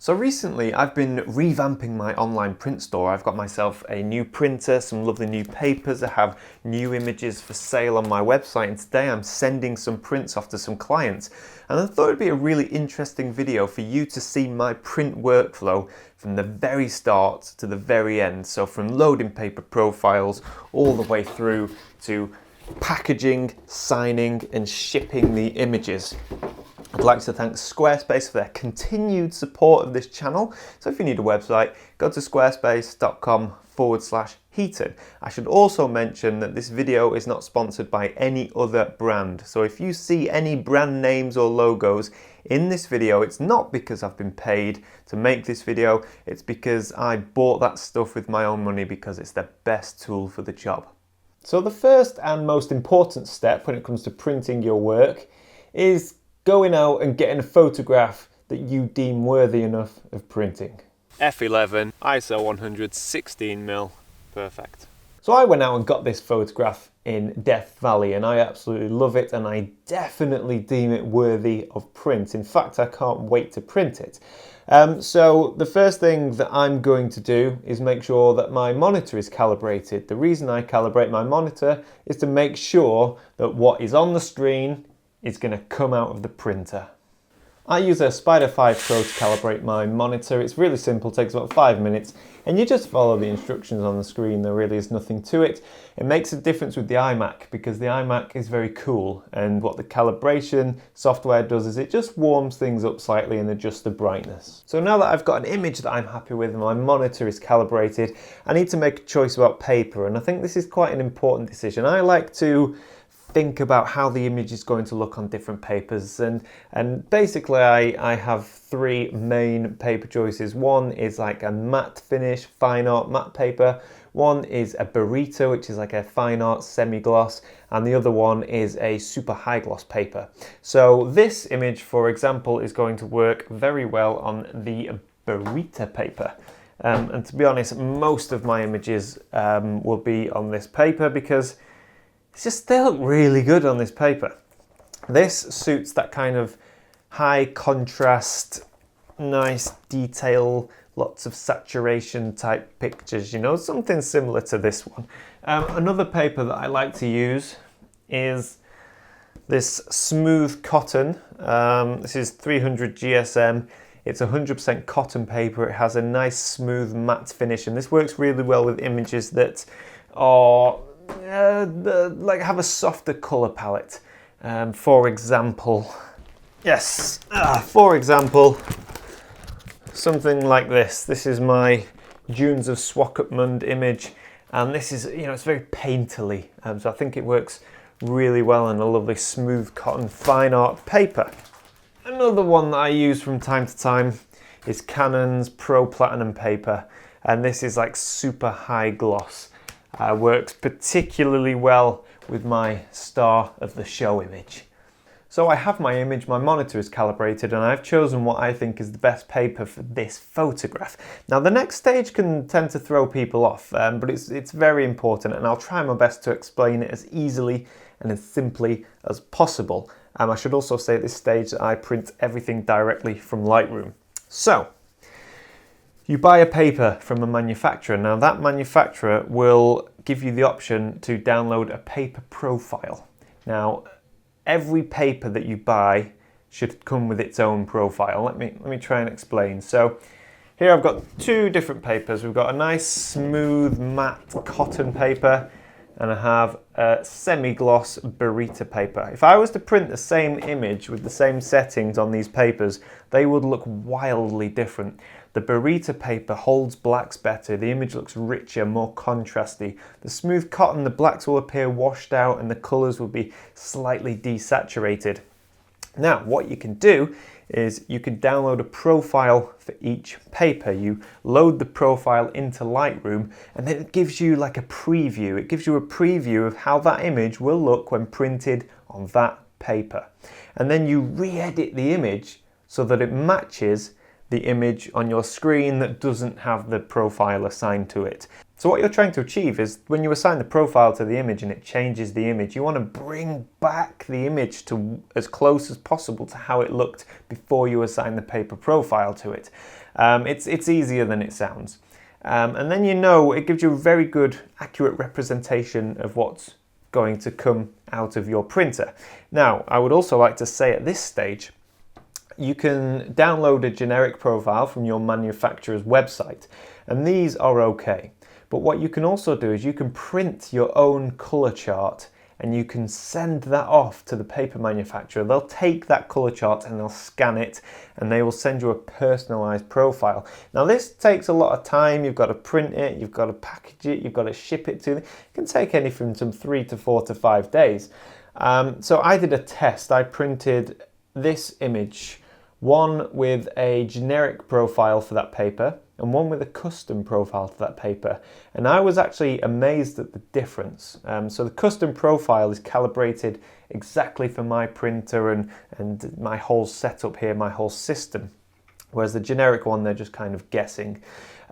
So recently I've been revamping my online print store. I've got myself a new printer, some lovely new papers. I have new images for sale on my website, and today I'm sending some prints off to some clients. And I thought it'd be a really interesting video for you to see my print workflow from the very start to the very end. So from loading paper profiles all the way through to packaging, signing and shipping the images. I'd like to thank Squarespace for their continued support of this channel. So if you need a website, go to squarespace.com/heated. I should also mention that this video is not sponsored by any other brand. So if you see any brand names or logos in this video, it's not because I've been paid to make this video, it's because I bought that stuff with my own money because it's the best tool for the job. So the first and most important step when it comes to printing your work is going out and getting a photograph that you deem worthy enough of printing. F11, ISO 100, 16mm, perfect. So I went out and got this photograph in Death Valley and I absolutely love it, and I definitely deem it worthy of print. In fact, I can't wait to print it. So the first thing that I'm going to do is make sure that my monitor is calibrated. The reason I calibrate my monitor is to make sure that what is on the screen is going to come out of the printer. I use a Spider 5 Pro to calibrate my monitor. It's really simple, takes about 5 minutes, and you just follow the instructions on the screen. There really is nothing to it. It makes a difference with the iMac because the iMac is very cool, and what the calibration software does is it just warms things up slightly and adjusts the brightness. So now that I've got an image that I'm happy with and my monitor is calibrated, I need to make a choice about paper, and I think this is quite an important decision. I like to think about how the image is going to look on different papers, and basically I have three main paper choices. One is like a matte finish fine art matte paper, one is a burrito, which is like a fine art semi-gloss, and the other one is a super high gloss paper. So this image, for example, is going to work very well on the burrito paper. And to be honest, most of my images will be on this paper because they look really good on this paper. This suits that kind of high contrast, nice detail, lots of saturation type pictures, you know, something similar to this one. Another paper that I like to use is this smooth cotton. This is 300 GSM. It's 100% cotton paper. It has a nice smooth matte finish, and this works really well with images that are like have a softer color palette. For example, something like this. This is my Dunes of Swakopmund image, and this is, you know, it's very painterly, so I think it works really well on a lovely smooth cotton fine art paper. Another one that I use from time to time is Canon's Pro Platinum paper, and this is like super high gloss. Works particularly well with my star of the show image. So I have my image, my monitor is calibrated, and I've chosen what I think is the best paper for this photograph. Now the next stage can tend to throw people off, but it's very important, and I'll try my best to explain it as easily and as simply as possible. I should also say at this stage that I print everything directly from Lightroom. So you buy a paper from a manufacturer. Now that manufacturer will give you the option to download a paper profile. Now every paper that you buy should come with its own profile. Let me try and explain. So here I've got two different papers. We've got a nice smooth matte cotton paper, and I have a semi-gloss burrito paper. If I was to print the same image with the same settings on these papers, they would look wildly different. The burrito paper holds blacks better, the image looks richer, more contrasty. The smooth cotton, the blacks will appear washed out and the colours will be slightly desaturated. Now, what you can do is you can download a profile for each paper. You load the profile into Lightroom, and then it gives you like a preview. It gives you a preview of how that image will look when printed on that paper. And then you re-edit the image so that it matches the image on your screen that doesn't have the profile assigned to it. So what you're trying to achieve is when you assign the profile to the image and it changes the image, you want to bring back the image to as close as possible to how it looked before you assign the paper profile to it. It's easier than it sounds. And then it gives you a very good, accurate representation of what's going to come out of your printer. Now, I would also like to say at this stage, you can download a generic profile from your manufacturer's website, and these are okay. But what you can also do is you can print your own color chart and you can send that off to the paper manufacturer. They'll take that color chart and they'll scan it and they will send you a personalized profile. Now this takes a lot of time. You've got to print it, you've got to package it, you've got to ship it to them. It can take anything from 3 to 4 to 5 days. So I did a test. I printed this image, one with a generic profile for that paper and one with a custom profile to that paper. And I was actually amazed at the difference. So the custom profile is calibrated exactly for my printer and my whole setup here, my whole system. Whereas the generic one, they're just kind of guessing.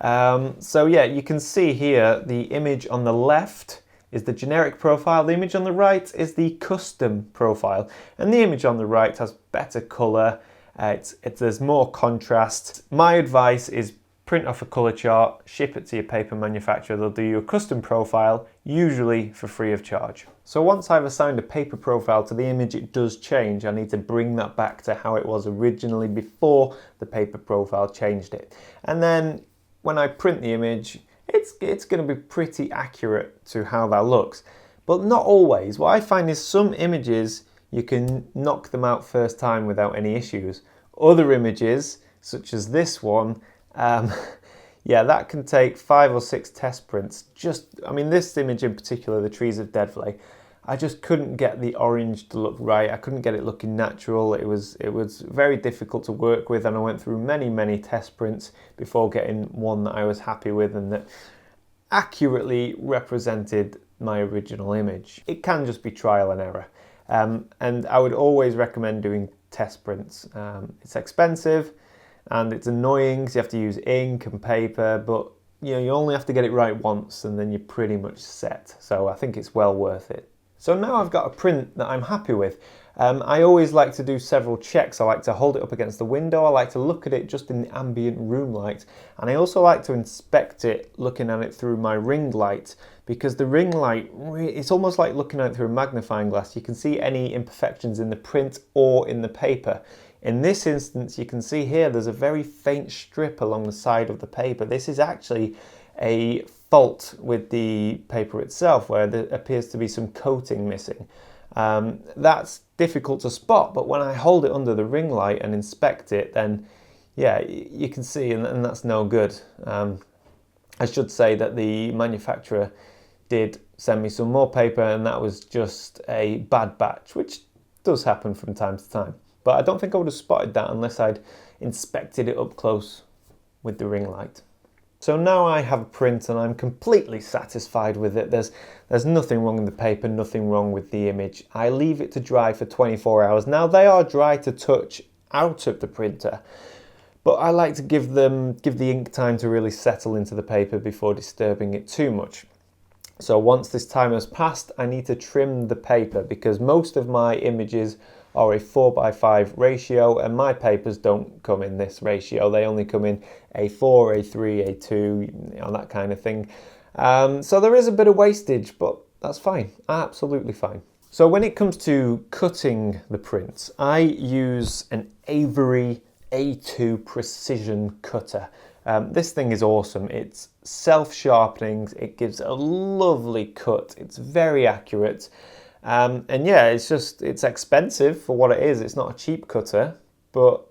So yeah, you can see here the image on the left is the generic profile. The image on the right is the custom profile. And the image on the right has better color. There's more contrast. My advice is print off a color chart, ship it to your paper manufacturer. They'll do you a custom profile, usually for free of charge. So once I've assigned a paper profile to the image, it does change. I need to bring that back to how it was originally before the paper profile changed it. And then when I print the image, it's going to be pretty accurate to how that looks. But not always. What I find is some images, you can knock them out first time without any issues. Other images, such as this one, yeah, that can take 5 or 6 test prints. This image in particular, the trees of Deadvley, I just couldn't get the orange to look right. I couldn't get it looking natural. It was very difficult to work with, and I went through many test prints before getting one that I was happy with and that accurately represented my original image. It can just be trial and error. And I would always recommend doing test prints. It's expensive and it's annoying because you have to use ink and paper, but you only have to get it right once and then you're pretty much set. So I think it's well worth it. So now I've got a print that I'm happy with. I always like to do several checks. I like to hold it up against the window. I like to look at it just in the ambient room light. And I also like to inspect it looking at it through my ring light, because the ring light, it's almost like looking at it through a magnifying glass. You can see any imperfections in the print or in the paper. In this instance, you can see here there's a very faint strip along the side of the paper. This is actually a fault with the paper itself, where there appears to be some coating missing. That's difficult to spot, but when I hold it under the ring light and inspect it, then yeah, you can see, and that's no good. I should say that the manufacturer did send me some more paper, and that was just a bad batch, which does happen from time to time. But I don't think I would have spotted that unless I'd inspected it up close with the ring light. So now I have a print and I'm completely satisfied with it. There's nothing wrong with the paper, nothing wrong with the image. I leave it to dry for 24 hours. Now they are dry to touch out of the printer, but I like to give the ink time to really settle into the paper before disturbing it too much. So once this time has passed, I need to trim the paper because most of my images are a 4:5 ratio and my papers don't come in this ratio. They only come in A4, A3, A2, that kind of thing. So there is a bit of wastage, but that's fine, absolutely fine. So when it comes to cutting the prints, I use an Avery A2 precision cutter. This thing is awesome. It's self-sharpening, it gives a lovely cut, it's very accurate. And yeah, it's expensive for what it is. It's not a cheap cutter, but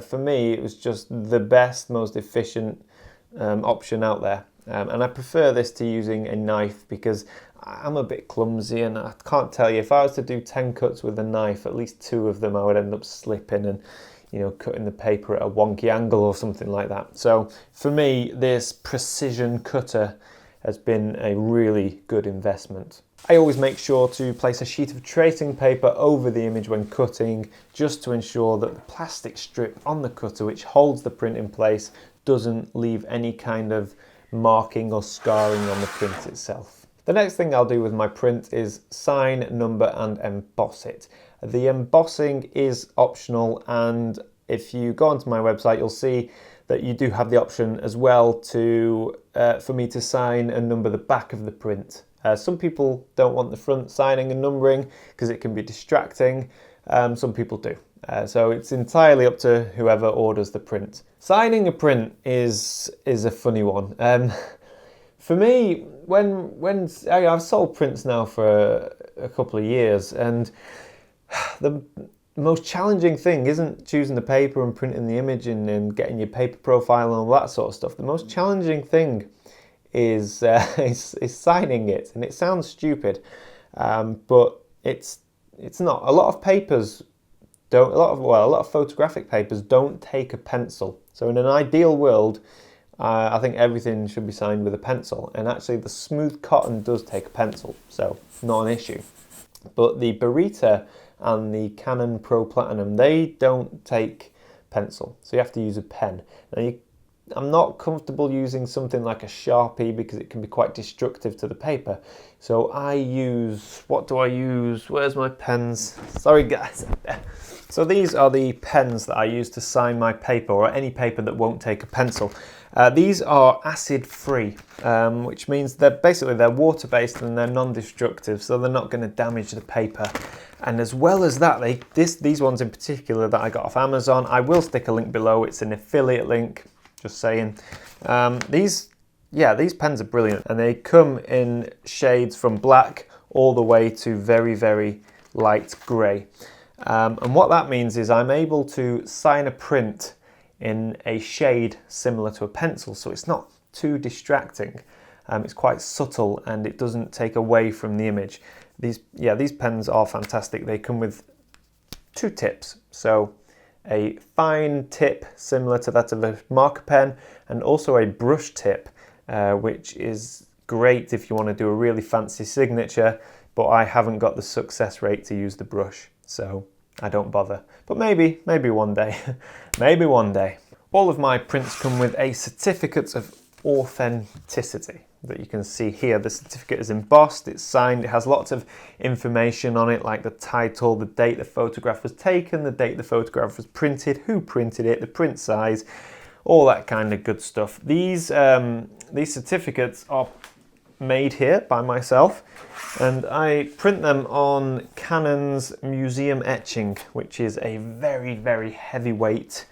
for me, it was just the best, most efficient option out there. And I prefer this to using a knife because I'm a bit clumsy and I can't tell you, if I was to do 10 cuts with a knife, at least 2 of them I would end up slipping and cutting the paper at a wonky angle or something like that. So for me, this precision cutter has been a really good investment. I always make sure to place a sheet of tracing paper over the image when cutting, just to ensure that the plastic strip on the cutter which holds the print in place doesn't leave any kind of marking or scarring on the print itself. The next thing I'll do with my print is sign, number and emboss it. The embossing is optional, and if you go onto my website you'll see that you do have the option as well to for me to sign and number the back of the print. Some people don't want the front signing and numbering because it can be distracting. Some people do. So it's entirely up to whoever orders the print. Signing a print is a funny one. For me, when I've sold prints now for a couple of years, and the most challenging thing isn't choosing the paper and printing the image and getting your paper profile and all that sort of stuff. The most challenging thing is signing it, and it sounds stupid, but it's not. A lot of papers don't. A lot of photographic papers don't take a pencil. So in an ideal world, I think everything should be signed with a pencil, and actually the smooth cotton does take a pencil, so not an issue. But the Beretta and the Canon Pro Platinum, they don't take pencil, so you have to use a pen. Now I'm not comfortable using something like a Sharpie because it can be quite destructive to the paper. So what do I use? Where's my pens? Sorry guys. So these are the pens that I use to sign my paper, or any paper that won't take a pencil. These are acid free, which means they're water-based and they're non-destructive, so they're not going to damage the paper. And as well as that, these ones in particular that I got off Amazon, I will stick a link below. It's an affiliate link, just saying. These pens are brilliant, and they come in shades from black all the way to very, very light grey. And what that means is I'm able to sign a print in a shade similar to a pencil, so it's not too distracting. It's quite subtle and it doesn't take away from the image. These pens are fantastic. They come with two tips, so a fine tip similar to that of a marker pen, and also a brush tip, which is great if you want to do a really fancy signature, but I haven't got the success rate to use the brush, so I don't bother. But maybe one day, maybe one day. All of my prints come with a certificate of authenticity that you can see here. The certificate is embossed, it's signed, it has lots of information on it, like the title, the date the photograph was taken, the date the photograph was printed, who printed it, the print size, all that kind of good stuff. These certificates are made here by myself, and I print them on Canon's museum etching, which is a very, very heavyweight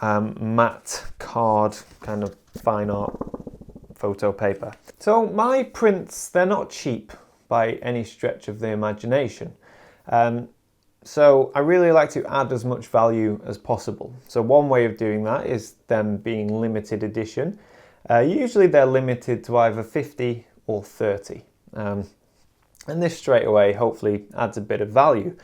matte card kind of fine art photo paper. So my prints, they're not cheap by any stretch of the imagination. So I really like to add as much value as possible. So one way of doing that is them being limited edition. Usually they're limited to either 50 or 30. And this straight away hopefully adds a bit of value.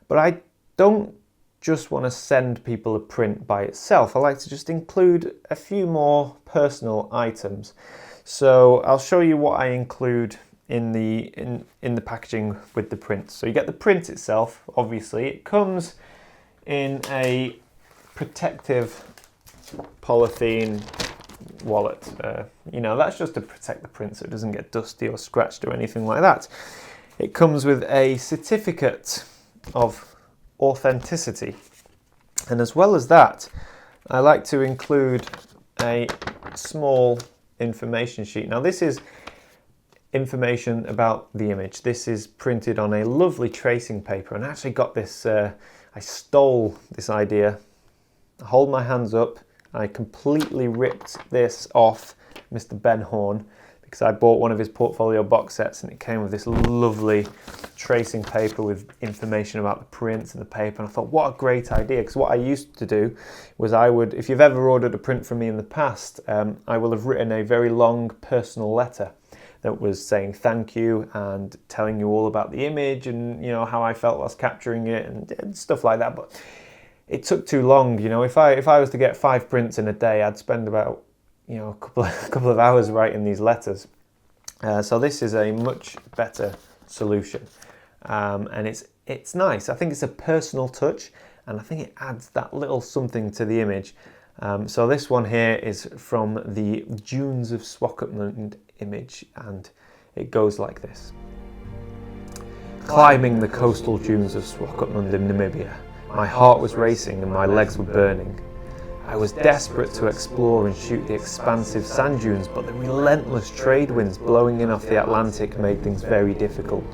But I don't just want to send people a print by itself. I like to just include a few more personal items. So I'll show you what I include in the packaging with the print. So you get the print itself, obviously. It comes in a protective polythene wallet. That's just to protect the print so it doesn't get dusty or scratched or anything like that. It comes with a certificate of authenticity, and as well as that, I like to include a small information sheet. Now this is information about the image. This is printed on a lovely tracing paper, and I actually got this, I stole this idea. I hold my hands up, I completely ripped this off Mr. Ben Horn, because I bought one of his portfolio box sets and it came with this lovely tracing paper with information about the prints and the paper, and I thought, what a great idea, because what I used to do was if you've ever ordered a print from me in the past, I will have written a very long personal letter that was saying thank you and telling you all about the image and how I felt whilst capturing it and stuff like that. But it took too long. If I was to get 5 prints in a day, I'd spend about a couple of hours writing these letters. So this is a much better solution, and it's nice. I think it's a personal touch, and I think it adds that little something to the image. So this one here is from the Dunes of Swakopmund image, and it goes like this. Climbing the coastal dunes of Swakopmund in Namibia, my heart was racing and my legs were burning. I was desperate to explore and shoot the expansive sand dunes, but the relentless trade winds blowing in off the Atlantic made things very difficult.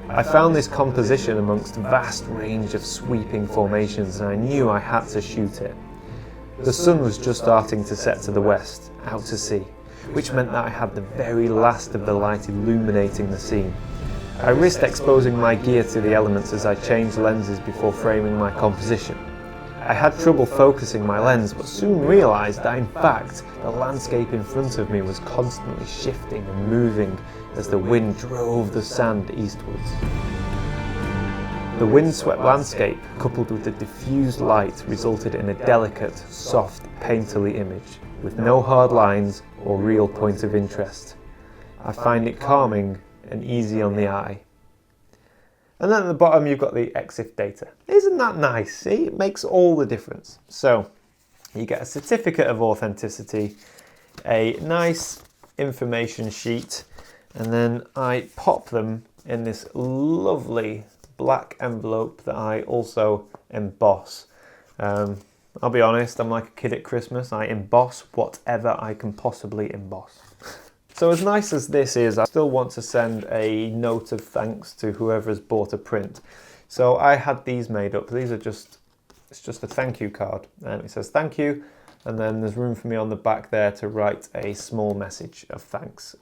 I found this composition amongst a vast range of sweeping formations, and I knew I had to shoot it. The sun was just starting to set to the west, out to sea, which meant that I had the very last of the light illuminating the scene. I risked exposing my gear to the elements as I changed lenses before framing my composition. I had trouble focusing my lens, but soon realised that in fact the landscape in front of me was constantly shifting and moving as the wind drove the sand eastwards. The windswept landscape, coupled with the diffused light, resulted in a delicate, soft, painterly image, with no hard lines or real point of interest. I find it calming and easy on the eye. And then at the bottom you've got the EXIF data. Isn't that nice? See, it makes all the difference. So you get a certificate of authenticity, a nice information sheet, and then I pop them in this lovely black envelope that I also emboss. I'll be honest, I'm like a kid at Christmas. I emboss whatever I can possibly emboss. So as nice as this is, I still want to send a note of thanks to whoever has bought a print. So I had these made up. These are it's just a thank you card. And it says thank you, and then there's room for me on the back there to write a small message of thanks.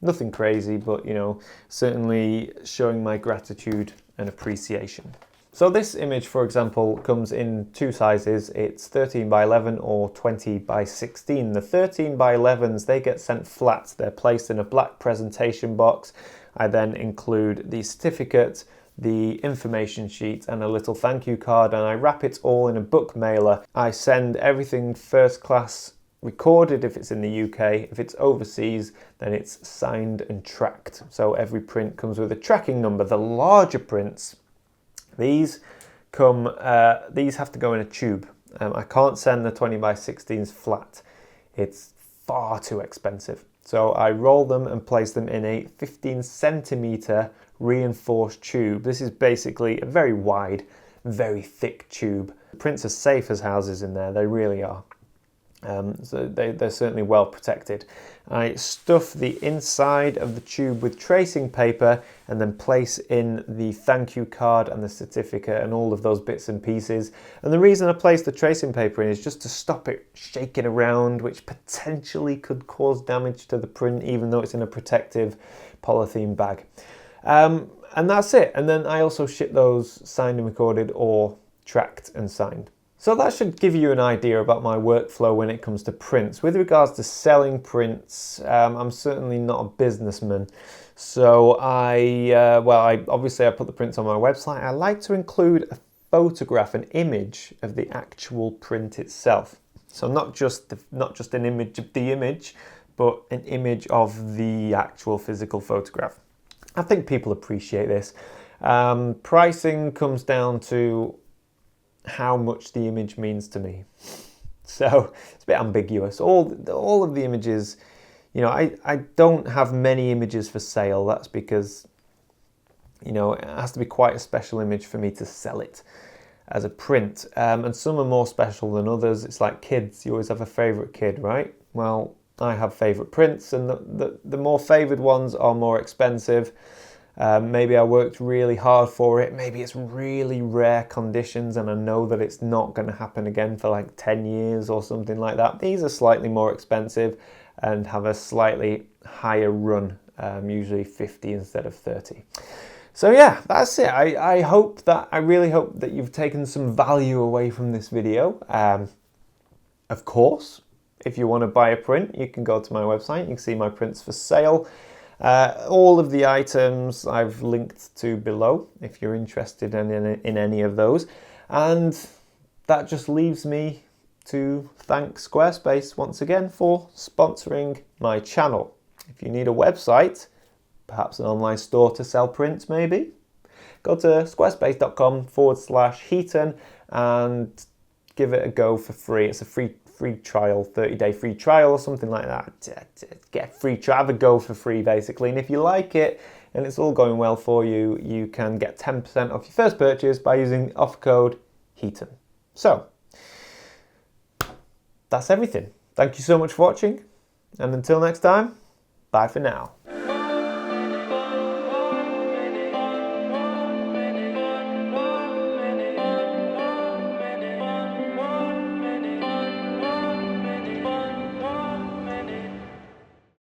Nothing crazy, but you know, certainly showing my gratitude and appreciation. So this image, for example, comes in two sizes. It's 13 by 11 or 20 by 16. The 13 by 11s, they get sent flat. They're placed in a black presentation box. I then include the certificate, the information sheet, and a little thank you card, and I wrap it all in a book mailer. I send everything first class recorded if it's in the UK. If it's overseas, then it's signed and tracked. So every print comes with a tracking number. The larger prints, these have to go in a tube. I can't send the 20 by 16s flat. It's far too expensive. So I roll them and place them in a 15 centimeter reinforced tube. This is basically a very wide, very thick tube. The prints are safe as houses in there, they really are. So they're certainly well protected. I stuff the inside of the tube with tracing paper and then place in the thank you card and the certificate and all of those bits and pieces. And the reason I place the tracing paper in is just to stop it shaking around, which potentially could cause damage to the print, even though it's in a protective polythene bag. And that's it. And then I also ship those signed and recorded or tracked and signed. So that should give you an idea about my workflow when it comes to prints. With regards to selling prints, I'm certainly not a businessman. So I obviously put the prints on my website. I like to include a photograph, an image of the actual print itself. So not just an image of the image, but an image of the actual physical photograph. I think people appreciate this. Pricing comes down to how much the image means to me. So it's a bit ambiguous. All of the images, you know, I don't have many images for sale. That's because, you know, it has to be quite a special image for me to sell it as a print. And some are more special than others. It's like kids. You always have a favourite kid, right? Well, I have favourite prints, and the more favoured ones are more expensive. Maybe I worked really hard for it. Maybe it's really rare conditions and I know that it's not going to happen again for like 10 years or something like that. These are slightly more expensive and have a slightly higher run, usually 50 instead of 30. So yeah, that's it. I really hope that you've taken some value away from this video. Of course, if you want to buy a print, you can go to my website. You can see my prints for sale. All of the items I've linked to below if you're interested in any of those. And that just leaves me to thank Squarespace once again for sponsoring my channel. If you need a website, perhaps an online store to sell prints maybe, go to squarespace.com/Heaton and give it a go for free. It's a free free trial, 30-day free trial or something like that. Get a free trial, have a go for free basically. And if you like it and it's all going well for you, you can get 10% off your first purchase by using the offer code HEATON. So, that's everything. Thank you so much for watching, and until next time, bye for now.